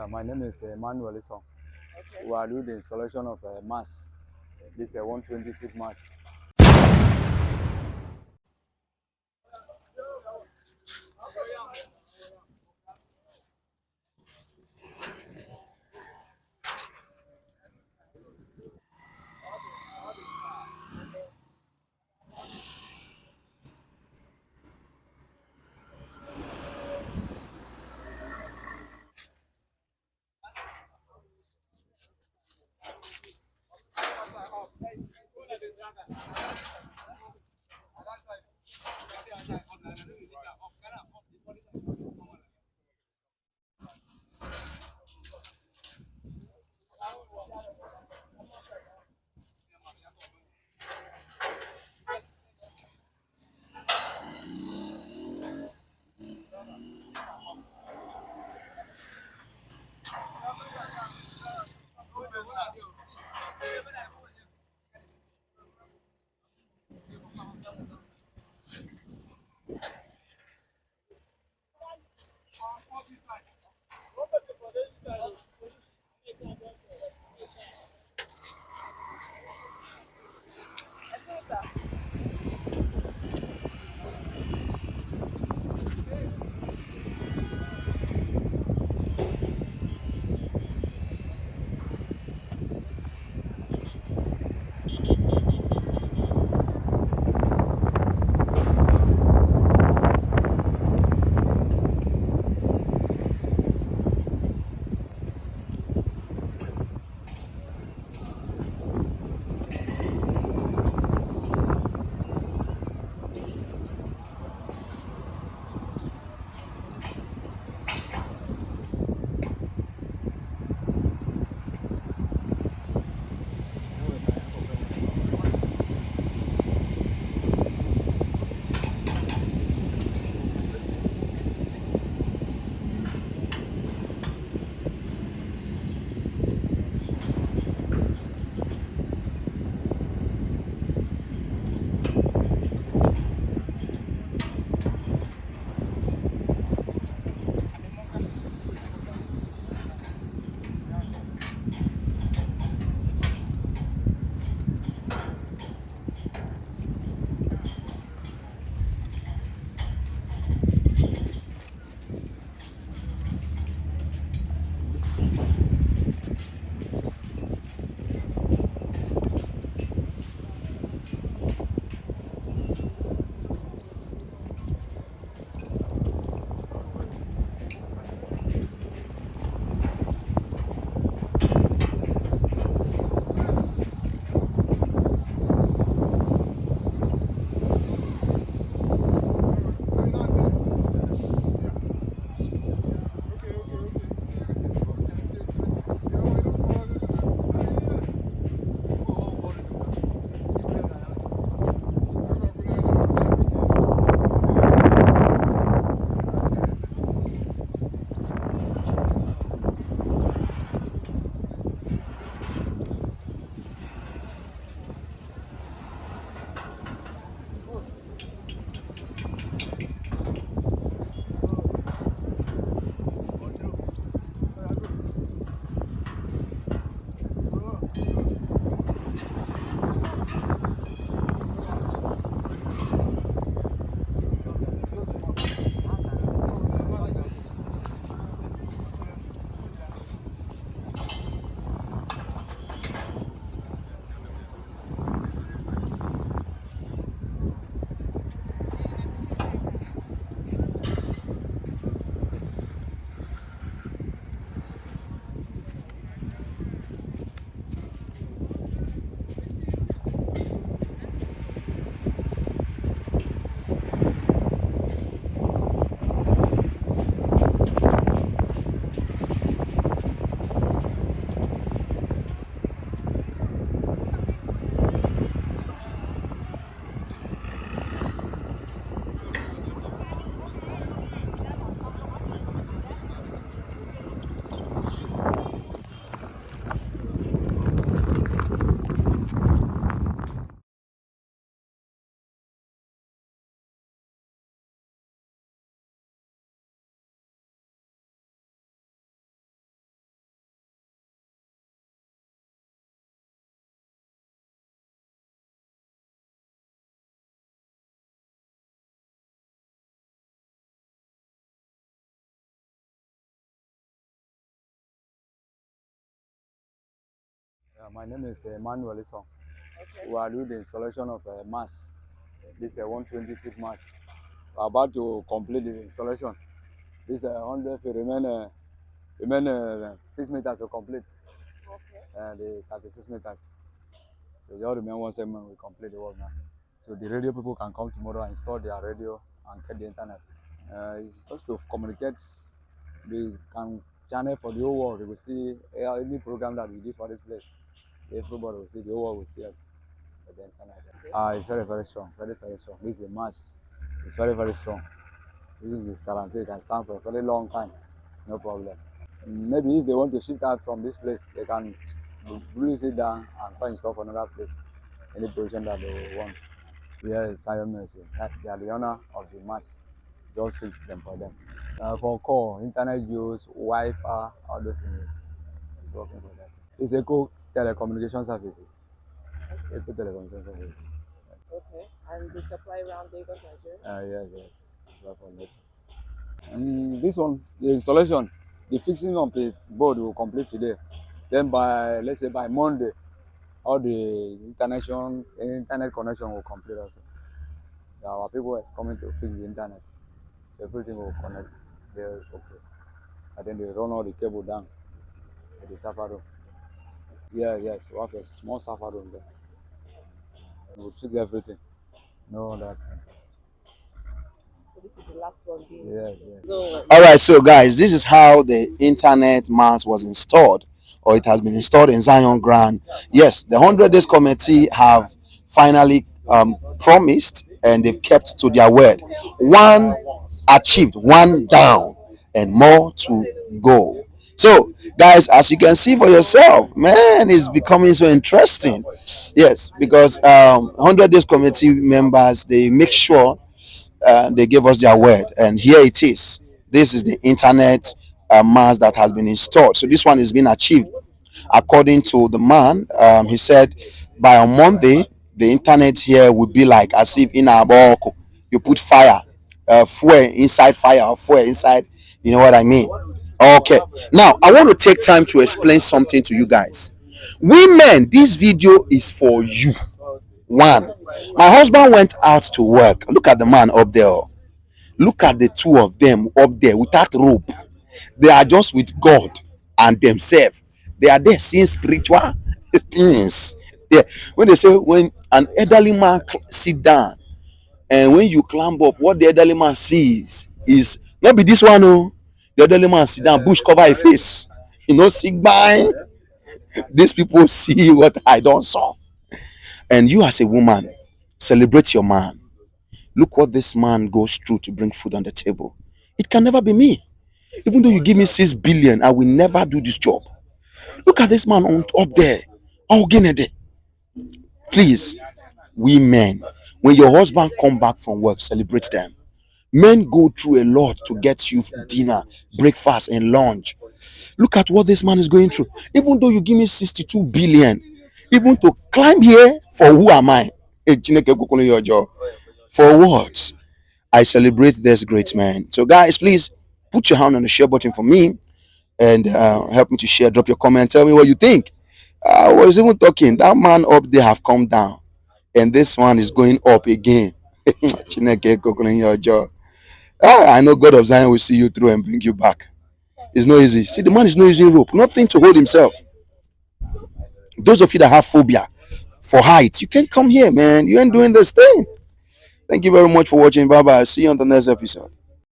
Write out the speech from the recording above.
My name is Emmanuel Song. We are doing the installation of a mast. This is a 120 feet mast. My name is Emmanuel. Okay. We are doing the installation of a mast. This is a 120 feet mast. We are about to complete the installation. This 100 feet remain 6 meters to complete. Okay. The 36 meters. So you all remain one segment. We complete the work now. So the radio people can come tomorrow and install their radio and get the internet. It's just to communicate. We can channel for the whole world. We will see any program that we do for this place. Everybody will see, the whole world will see us at the internet. It's very, very strong. Very, very strong. This is a mass. It's very, very strong. This guarantee can stand for a very long time. No problem. Maybe if they want to shift out from this place, they can reduce it down and try and install for another place. Any position that they want. We are Zion Mercy. They are the owner of the mass. Just fix them for them. For call, internet use, Wi-Fi, all those things. It's working for that. It's Eco Telecommunication Services. Eco Telecommunication Services. Yes. Okay. And they supply around Lagos, Nigeria? Yes. Supply for Lagos. And this one, the installation, the fixing of the board will complete today. Then by, let's say by Monday, all the internet connection will complete also. Our people is coming to fix the internet. So everything will connect there, okay. And then they run all the cable down to the server room. Yes, we have a small server room there. We'll fix everything. No other things. So this is the last one being. Yes. So, All right, so guys, this is how the internet mast was installed, or it has been installed in Zion Grand. Yes, the 100 Days Committee have finally promised, and they've kept to their word. One achieved, one down, and more to go. So, guys, as you can see for yourself, man, it's becoming so interesting. Yes, because 100 Days Committee members, they make sure they gave us their word, and here it is. This is the internet mass that has been installed. So this one is being achieved according to the man. He said by on Monday the internet here would be like as if in a boko you put fire, fuel inside fire, or fuel inside. You know what I mean? Okay. Now I want to take time to explain something to you guys. Women, this video is for you. One, my husband went out to work. Look at the man up there. Look at the two of them up there without rope. They are just with God and themselves. They are there seeing spiritual things. Yeah. When they say when an elderly man sit down, and when you climb up, what the elderly man sees is maybe this one. Oh, the elderly man sit down, bush cover his face. You know, sick by. These people see what I don't saw. And you as a woman, celebrate your man. Look what this man goes through to bring food on the table. It can never be me. Even though you give me 6 billion, I will never do this job. Look at this man up there. Oh, please, we men, when your husband come back from work, celebrate them. Men go through a lot to get you dinner, breakfast, and lunch. Look at what this man is going through. Even though you give me 62 billion, even to climb here, for who am I? For what? I celebrate this great man. So, guys, please put your hand on the share button for me, and help me to share. Drop your comment. Tell me what you think. I was even talking. That man up there have come down, and this one is going up again. I know God of Zion will see you through and bring you back. It's not easy. See, the man is not using rope. Nothing to hold himself. Those of you that have phobia for height, you can't come here, man. You ain't doing this thing. Thank you very much for watching. Bye bye. See you on the next episode.